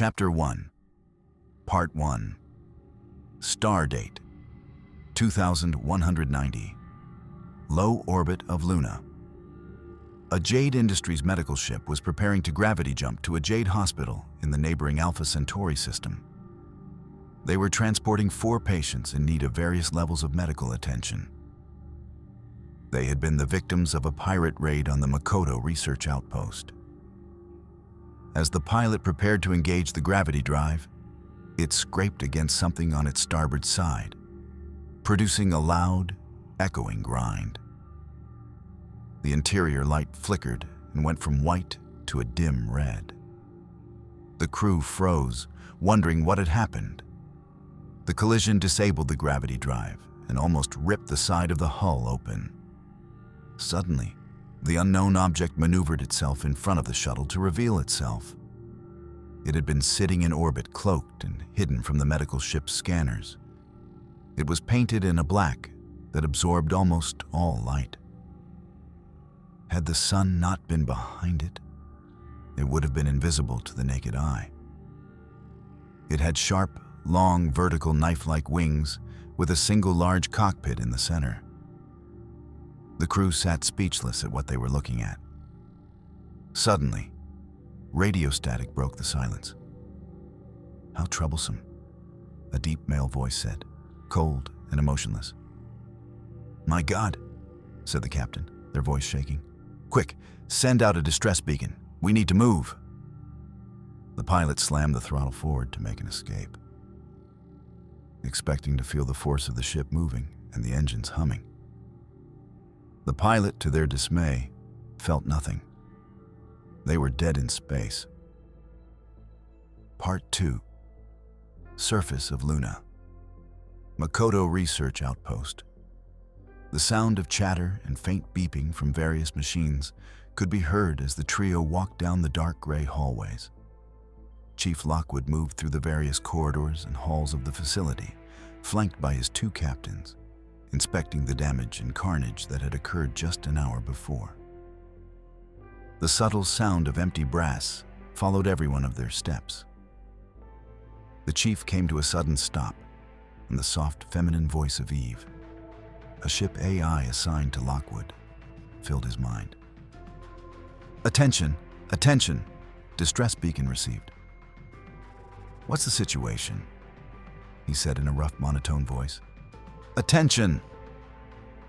Chapter 1, Part 1, Star Date, 2190, Low Orbit of Luna. A Jade Industries medical ship was preparing to gravity jump to a Jade hospital in the neighboring Alpha Centauri system. They were transporting 4 patients in need of various levels of medical attention. They had been the victims of a pirate raid on the Makoto research outpost. As the pilot prepared to engage the gravity drive, it scraped against something on its starboard side, producing a loud, echoing grind. The interior light flickered and went from white to a dim red. The crew froze, wondering what had happened. The collision disabled the gravity drive and almost ripped the side of the hull open. Suddenly, the unknown object maneuvered itself in front of the shuttle to reveal itself. It had been sitting in orbit, cloaked and hidden from the medical ship's scanners. It was painted in a black that absorbed almost all light. Had the sun not been behind it, it would have been invisible to the naked eye. It had sharp, long, vertical knife-like wings with a single large cockpit in the center. The crew sat speechless at what they were looking at. Suddenly, radio static broke the silence. "How troublesome," a deep male voice said, cold and emotionless. "My God," said the captain, their voice shaking. "Quick, send out a distress beacon. We need to move." The pilot slammed the throttle forward to make an escape, expecting to feel the force of the ship moving and the engines humming. The pilot, to their dismay, felt nothing. They were dead in space. Part 2, Surface of Luna. Makoto Research Outpost. The sound of chatter and faint beeping from various machines could be heard as the trio walked down the dark gray hallways. Chief Lockwood moved through the various corridors and halls of the facility, flanked by his 2 captains, inspecting the damage and carnage that had occurred just an hour before. The subtle sound of empty brass followed every one of their steps. The chief came to a sudden stop, and the soft feminine voice of Eve, a ship AI assigned to Lockwood, filled his mind. "Attention! Attention! Distress beacon received." "What's the situation?" he said in a rough, monotone voice. "Attention!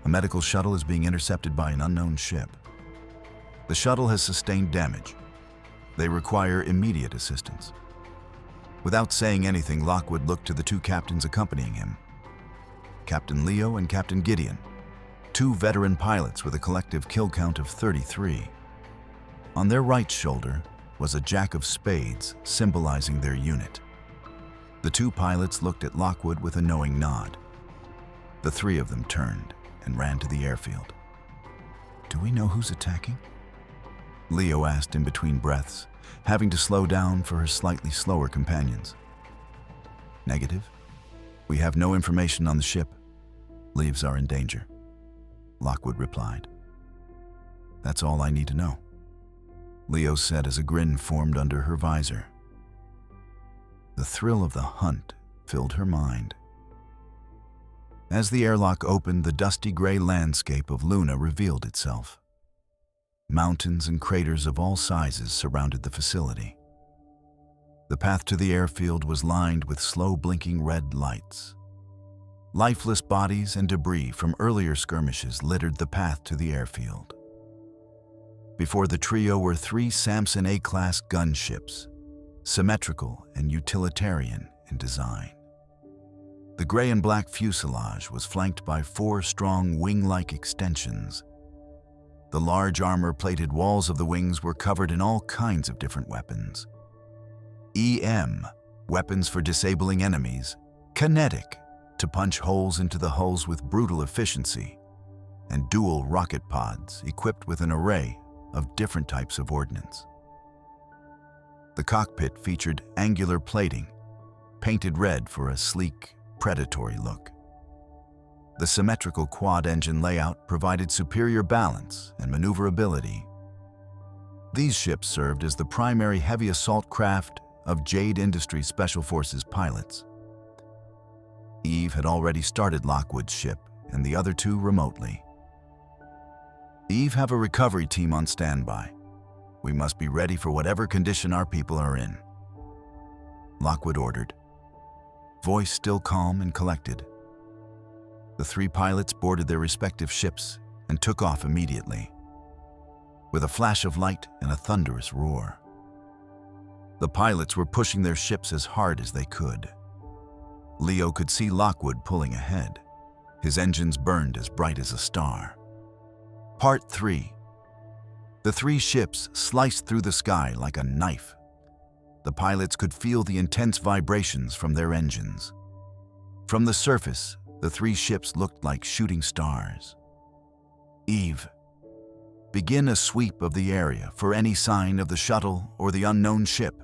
A medical shuttle is being intercepted by an unknown ship. The shuttle has sustained damage. They require immediate assistance." Without saying anything, Lockwood looked to the 2 captains accompanying him, Captain Leo and Captain Gideon, 2 veteran pilots with a collective kill count of 33. On their right shoulder was a jack of spades symbolizing their unit. The 2 pilots looked at Lockwood with a knowing nod. The 3 of them turned and ran to the airfield. "Do we know who's attacking?" Leo asked in between breaths, having to slow down for her slightly slower companions. "Negative. We have no information on the ship. Lives are in danger," Lockwood replied. "That's all I need to know," Leo said as a grin formed under her visor. The thrill of the hunt filled her mind. As the airlock opened, the dusty gray landscape of Luna revealed itself. Mountains and craters of all sizes surrounded the facility. The path to the airfield was lined with slow blinking red lights. Lifeless bodies and debris from earlier skirmishes littered the path to the airfield. Before the trio were 3 Samson A-class gunships, symmetrical and utilitarian in design. The gray and black fuselage was flanked by 4 strong wing-like extensions. The large armor-plated walls of the wings were covered in all kinds of different weapons. EM, weapons for disabling enemies, kinetic, to punch holes into the hulls with brutal efficiency, and dual rocket pods equipped with an array of different types of ordnance. The cockpit featured angular plating, painted red for a sleek, predatory look. The symmetrical quad-engine layout provided superior balance and maneuverability. These ships served as the primary heavy assault craft of Jade Industries Special Forces pilots. Eve had already started Lockwood's ship and the other two remotely. Eve, have a recovery team on standby. We must be ready for whatever condition our people are in. Lockwood ordered, voice still calm and collected. The three pilots boarded their respective ships and took off immediately, with a flash of light and a thunderous roar. The pilots were pushing their ships as hard as they could. Leo could see Lockwood pulling ahead. His engines burned as bright as a star. Part 3. The three ships sliced through the sky like a knife. The pilots could feel the intense vibrations from their engines. From the surface, the three ships looked like shooting stars. Eve, begin a sweep of the area for any sign of the shuttle or the unknown ship.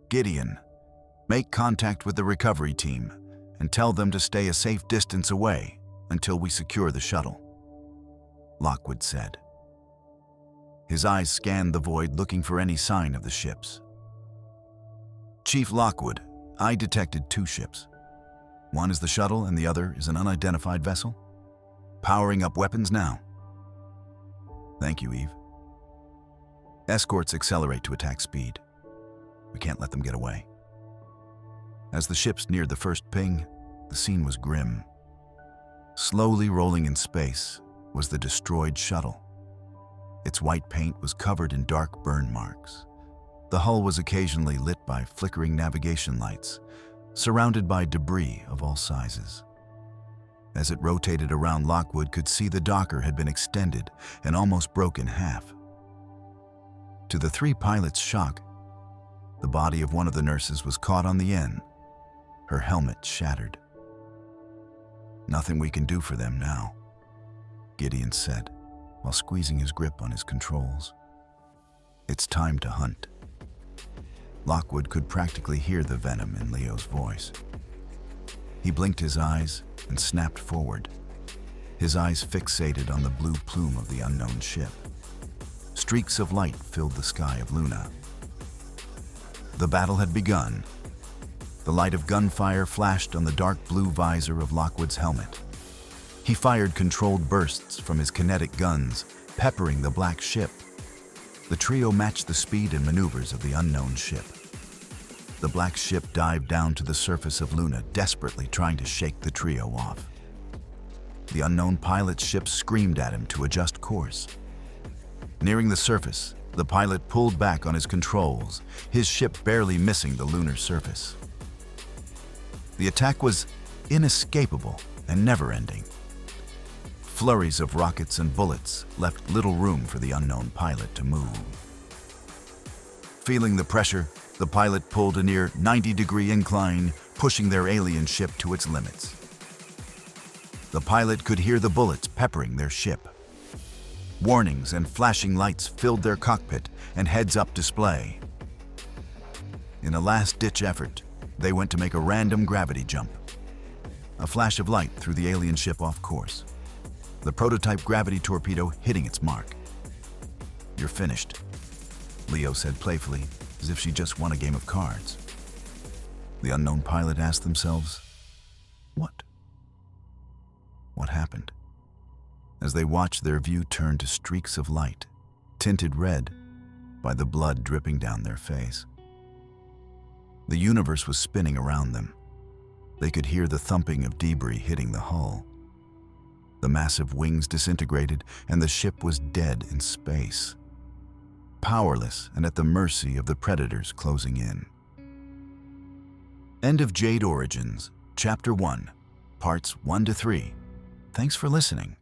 Gideon, make contact with the recovery team and tell them to stay a safe distance away until we secure the shuttle, Lockwood said. His eyes scanned the void looking for any sign of the ships. Chief Lockwood, I detected two ships. One is the shuttle and the other is an unidentified vessel. Powering up weapons now. Thank you, Eve. Escorts accelerate to attack speed. We can't let them get away. As the ships neared the first ping, the scene was grim. Slowly rolling in space was the destroyed shuttle. Its white paint was covered in dark burn marks. The hull was occasionally lit by flickering navigation lights, surrounded by debris of all sizes. As it rotated around, Lockwood could see the docker had been extended and almost broke in half. To the three pilots' shock, the body of one of the nurses was caught on the end, her helmet shattered. Nothing we can do for them now, Gideon said, while squeezing his grip on his controls. It's time to hunt. Lockwood could practically hear the venom in Leo's voice. He blinked his eyes and snapped forward, his eyes fixated on the blue plume of the unknown ship. Streaks of light filled the sky of Luna. The battle had begun. The light of gunfire flashed on the dark blue visor of Lockwood's helmet. He fired controlled bursts from his kinetic guns, peppering the black ship. The trio matched the speed and maneuvers of the unknown ship. The black ship dived down to the surface of Luna, desperately trying to shake the trio off. The unknown pilot's ship screamed at him to adjust course. Nearing the surface, the pilot pulled back on his controls, his ship barely missing the lunar surface. The attack was inescapable and never-ending. Flurries of rockets and bullets left little room for the unknown pilot to move. Feeling the pressure, the pilot pulled a near 90-degree incline, pushing their alien ship to its limits. The pilot could hear the bullets peppering their ship. Warnings and flashing lights filled their cockpit and heads-up display. In a last-ditch effort, they went to make a random gravity jump. A flash of light threw the alien ship off course, the prototype gravity torpedo hitting its mark. You're finished, Leo said playfully, as if she just won a game of cards. The unknown pilot asked themselves, what? What happened? As they watched, their view turned to streaks of light, tinted red by the blood dripping down their face. The universe was spinning around them. They could hear the thumping of debris hitting the hull. The massive wings disintegrated, and the ship was dead in space, powerless and at the mercy of the predators closing in. End of Jade Origins, Chapter 1, Parts 1 to 3. Thanks for listening.